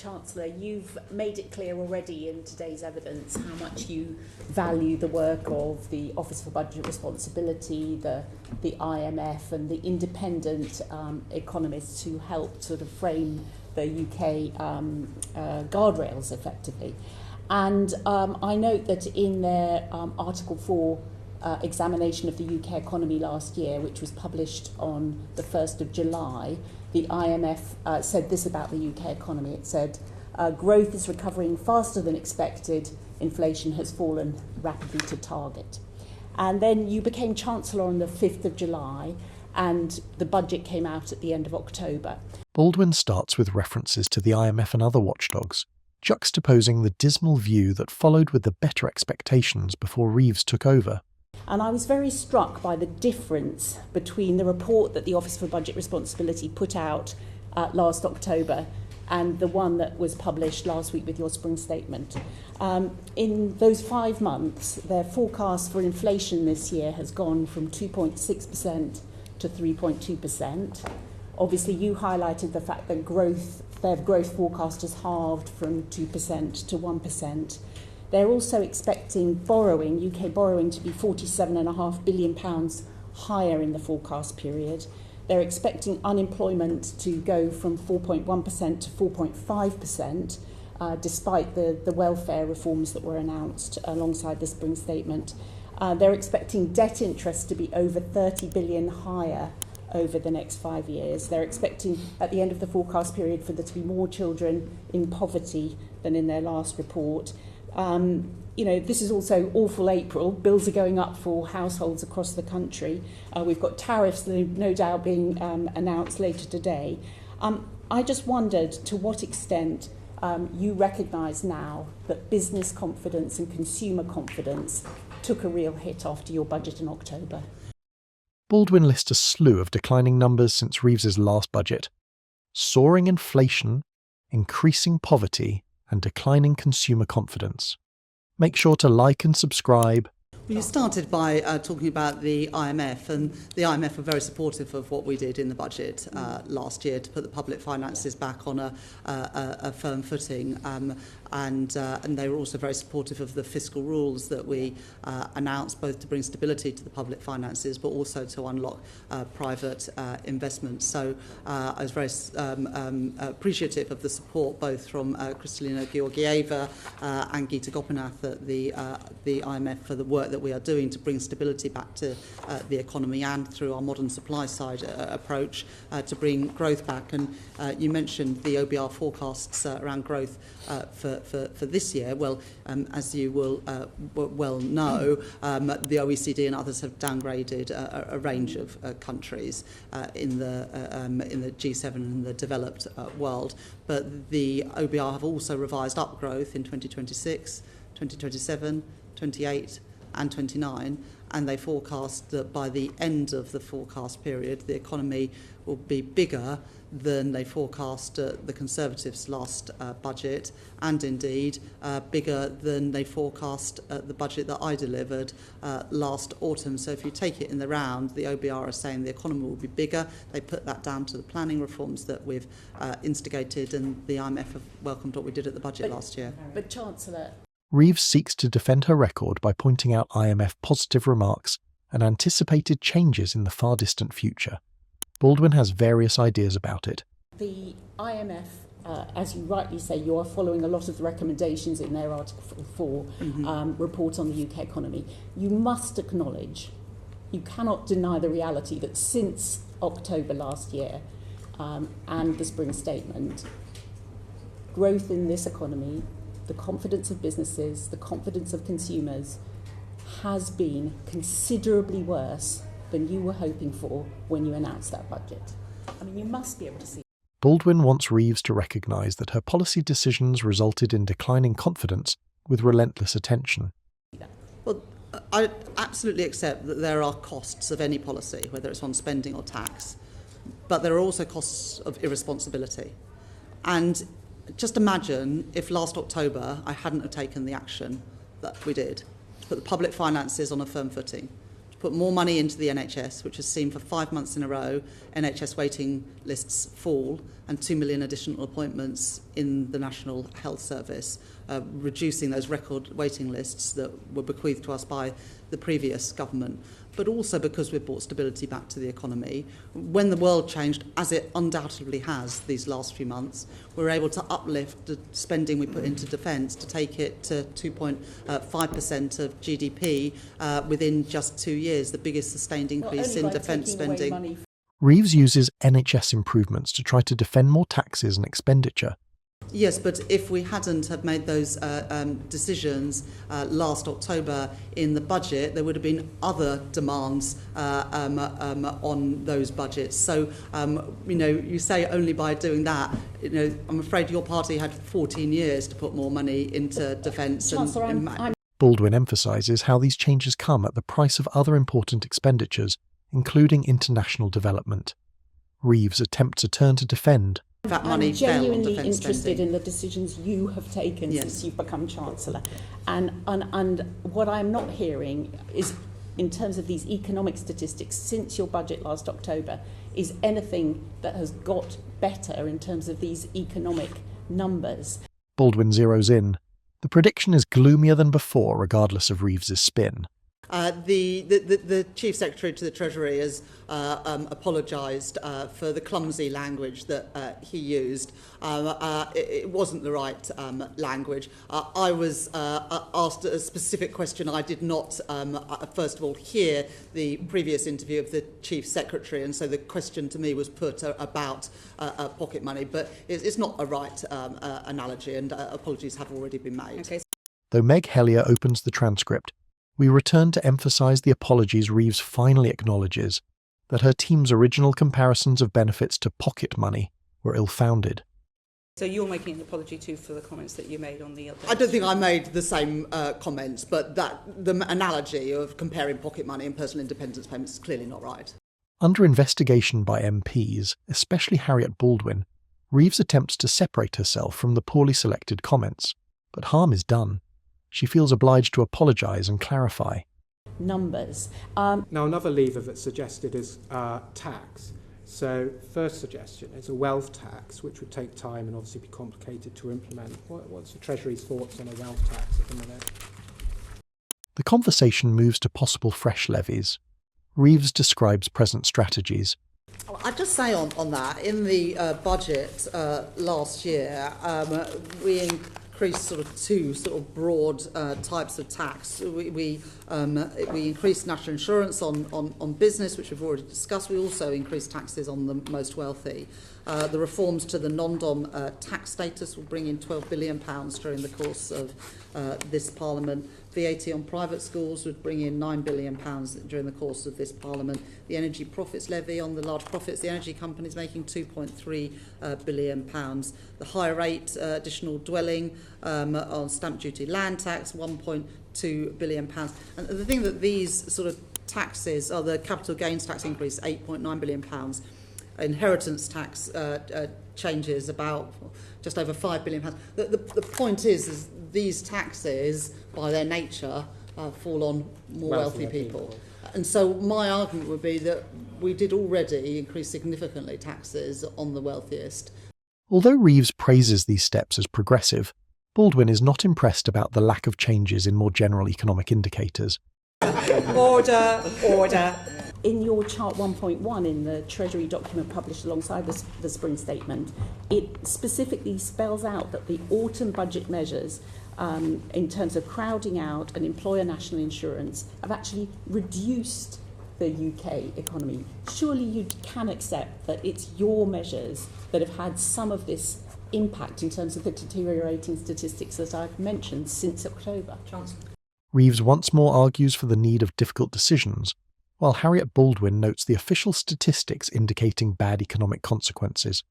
Chancellor, you've made it clear already in today's evidence how much you value the work of the Office for Budget Responsibility, the IMF and the independent economists who helped sort of frame the UK guardrails effectively. And I note that in their Article 4 examination of the UK economy last year, which was published on the 1st of July, the IMF said this about the UK economy. It said, growth is recovering faster than expected. Inflation has fallen rapidly to target. And then you became Chancellor on the 5th of July, and the budget came out at the end of October. Baldwin starts with references to the IMF and other watchdogs, juxtaposing the dismal view that followed with the better expectations before Reeves took over. And I was very struck by the difference between the report that the Office for Budget Responsibility put out last October and the one that was published last week with your spring statement. In those 5 months, their forecast for inflation this year has gone from 2.6% to 3.2%. Obviously, you highlighted the fact that their growth forecast has halved from 2% to 1%. They're also expecting UK borrowing, to be £47.5 billion higher in the forecast period. They're expecting unemployment to go from 4.1% to 4.5%, despite the welfare reforms that were announced alongside the spring statement. They're expecting debt interest to be over £30 billion higher over the next 5 years. They're expecting, at the end of the forecast period, for there to be more children in poverty than in their last report. This is also awful April. Bills are going up for households across the country. We've got tariffs that are no doubt being announced later today. I just wondered to what extent you recognise now that business confidence and consumer confidence took a real hit after your budget in October. Baldwin lists a slew of declining numbers since Reeves's last budget: soaring inflation, increasing poverty, and declining consumer confidence. Make sure to like and subscribe. Well, you started by talking about the IMF, and the IMF were very supportive of what we did in the budget last year to put the public finances back on a firm footing. And they were also very supportive of the fiscal rules that we announced, both to bring stability to the public finances but also to unlock private investment. So I was very appreciative of the support both from Kristalina Georgieva and Gita Gopinath at the IMF for the work that we are doing to bring stability back to the economy, and through our modern supply side approach to bring growth back. And you mentioned the OBR forecasts around growth for this year. Well, as you will well know, the OECD and others have downgraded a range of countries in the G7 and the developed world. But the OBR have also revised up growth in 2026, 2027, 28 and 29, and they forecast that by the end of the forecast period, the economy will be bigger than they forecast the Conservatives' last budget, and indeed bigger than they forecast the budget that I delivered last autumn. So if you take it in the round, the OBR are saying the economy will be bigger. They put that down to the planning reforms that we've instigated, and the IMF have welcomed what we did at the budget last year. But Chancellor, Reeves seeks to defend her record by pointing out IMF positive remarks and anticipated changes in the far distant future. Baldwin has various ideas about it. The IMF, as you rightly say, you are following a lot of the recommendations in their Article 4 report on the UK economy. You must acknowledge, you cannot deny the reality that since October last year and the spring statement, growth in this economy, the confidence of businesses, the confidence of consumers has been considerably worse than you were hoping for when you announced that budget. I mean, you must be able to see. Baldwin wants Reeves to recognise that her policy decisions resulted in declining confidence with relentless attention. Well, I absolutely accept that there are costs of any policy, whether it's on spending or tax, but there are also costs of irresponsibility. And just imagine if last October I hadn't have taken the action that we did, to put the public finances on a firm footing, to put more money into the NHS, which has seen for 5 months in a row NHS waiting lists fall and 2 million additional appointments in the National Health Service, reducing those record waiting lists that were bequeathed to us by the previous government, but also because we've brought stability back to the economy. When the world changed, as it undoubtedly has these last few months, we were able to uplift the spending we put into defence to take it to 2.5% of GDP within just 2 years, the biggest sustained increase in defence spending. Reeves uses NHS improvements to try to defend more taxes and expenditure. Yes, but if we hadn't have made those decisions last October in the budget, there would have been other demands on those budgets. So, you say only by doing that, I'm afraid your party had 14 years to put more money into defence. Baldwin emphasises how these changes come at the price of other important expenditures, including international development. Reeves attempts a turn to defend. That money I'm genuinely interested spending. in the decisions you have taken since you've become Chancellor. And what I'm not hearing is, in terms of these economic statistics since your budget last October, is anything that has got better in terms of these economic numbers. Baldwin zeroes in. The prediction is gloomier than before, regardless of Reeves's spin. The Chief Secretary to the Treasury has apologised for the clumsy language that he used. It wasn't the right language. I was asked a specific question. I did not, first of all, hear the previous interview of the Chief Secretary, and so the question to me was put about pocket money. But it's not a right analogy, and apologies have already been made. Okay. Though Meg Hellier opens the transcript, we return to emphasise the apologies Reeves finally acknowledges, that her team's original comparisons of benefits to pocket money were ill-founded. So you're making an apology too for the comments that you made on the other... I don't think I made the same comments, but the analogy of comparing pocket money and personal independence payments is clearly not right. Under investigation by MPs, especially Harriet Baldwin, Reeves attempts to separate herself from the poorly selected comments, but harm is done. She feels obliged to apologise and clarify. Numbers. Now, another lever that's suggested is tax. So, first suggestion is a wealth tax, which would take time and obviously be complicated to implement. What's the Treasury's thoughts on a wealth tax at the minute? The conversation moves to possible fresh levies. Reeves describes present strategies. I'd just say on that, in the budget last year, we increased sort of two sort of broad types of tax. We increased national insurance on business, which we've already discussed. We also increased taxes on the most wealthy. The reforms to the non-dom tax status will bring in £12 billion during the course of this Parliament. VAT on private schools would bring in £9 billion during the course of this Parliament. The energy profits levy on the large profits, the energy companies making £2.3 billion. The higher rate additional dwelling on stamp duty, land tax, £1.2 billion. And the thing that these sort of taxes are the capital gains tax increase, £8.9 billion. Inheritance tax changes about just over £5 billion. The point is these taxes, by their nature, fall on more wealthy people. And so my argument would be that we did already increase significantly taxes on the wealthiest. Although Reeves praises these steps as progressive, Baldwin is not impressed about the lack of changes in more general economic indicators. Order, order. In your chart 1.1 in the Treasury document published alongside the spring statement, it specifically spells out that the autumn budget measures in terms of crowding out and employer national insurance have actually reduced the UK economy. Surely you can accept that it's your measures that have had some of this impact in terms of the deteriorating statistics that I've mentioned since October. Reeves once more argues for the need of difficult decisions, while Harriet Baldwin notes the official statistics indicating bad economic consequences.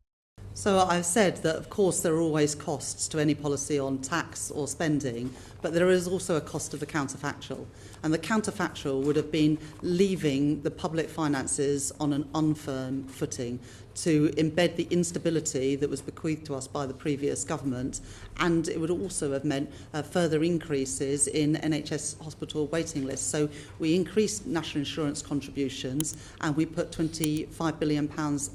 So I've said that, of course, there are always costs to any policy on tax or spending, but there is also a cost of the counterfactual. And the counterfactual would have been leaving the public finances on an unfirm footing, to embed the instability that was bequeathed to us by the previous government, and it would also have meant further increases in NHS hospital waiting lists. So we increased national insurance contributions and we put £25 billion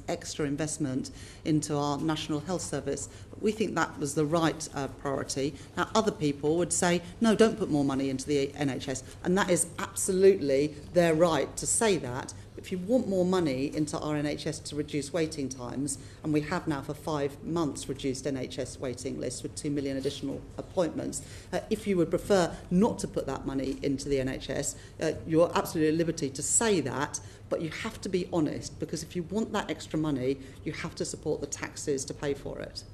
extra investment into our National Health Service. We think that was the right priority. Now, other people would say, no, don't put more money into the NHS, and that is absolutely their right to say that. If you want more money into our NHS to reduce waiting times, and we have now for 5 months reduced NHS waiting lists with 2 million additional appointments, if you would prefer not to put that money into the NHS, you're absolutely at liberty to say that, but you have to be honest, because if you want that extra money, you have to support the taxes to pay for it.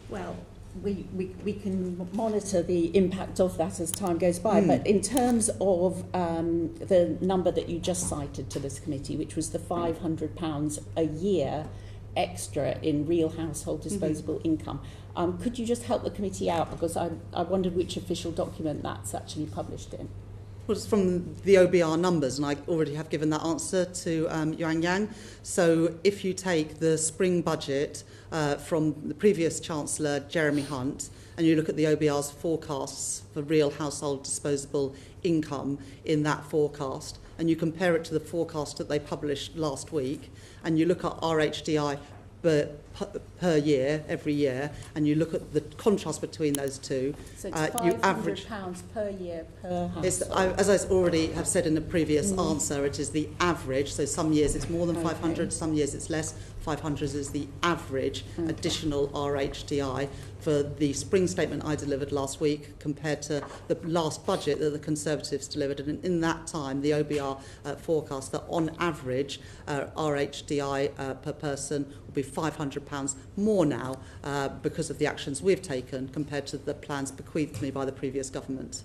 Well, we can monitor the impact of that as time goes by, but in terms of the number that you just cited to this committee, which was the £500 a year extra in real household disposable income, could you just help the committee out, because I wondered which official document that's actually published in? Well, it's from the OBR numbers, and I already have given that answer to Yuan Yang. So if you take the spring budget from the previous Chancellor, Jeremy Hunt, and you look at the OBR's forecasts for real household disposable income in that forecast, and you compare it to the forecast that they published last week, and you look at RHDI per year, every year, and you look at the contrast between those two, so it's you average £500 per year per household. as I already have said in the previous answer, it is the average. So some years it's more than 500, some years it's less. 500 is the average additional RHDI for the spring statement I delivered last week compared to the last budget that the Conservatives delivered. And in that time, the OBR forecast that on average RHDI per person will be £500 more now because of the actions we've taken compared to the plans bequeathed to me by the previous government.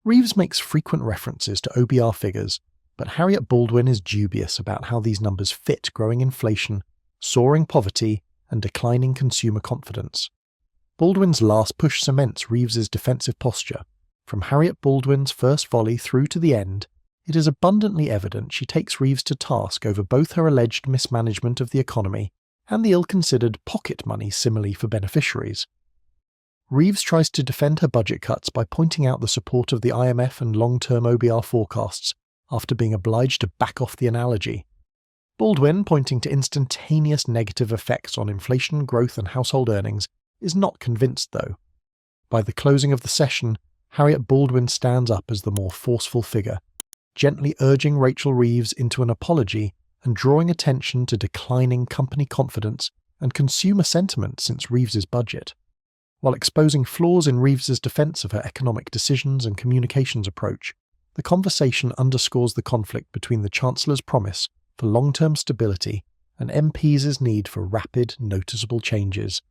Reeves makes frequent references to OBR figures, but Harriet Baldwin is dubious about how these numbers fit growing inflation, soaring poverty, and declining consumer confidence. Baldwin's last push cements Reeves's defensive posture. From Harriet Baldwin's first volley through to the end, it is abundantly evident she takes Reeves to task over both her alleged mismanagement of the economy and the ill-considered pocket money simile for beneficiaries. Reeves tries to defend her budget cuts by pointing out the support of the IMF and long-term OBR forecasts, after being obliged to back off the analogy. Baldwin, pointing to instantaneous negative effects on inflation, growth and household earnings, is not convinced though. By the closing of the session, Harriet Baldwin stands up as the more forceful figure, gently urging Rachel Reeves into an apology and drawing attention to declining company confidence and consumer sentiment since Reeves's budget. While exposing flaws in Reeves's defence of her economic decisions and communications approach, the conversation underscores the conflict between the Chancellor's promise for long-term stability and MPs' need for rapid, noticeable changes.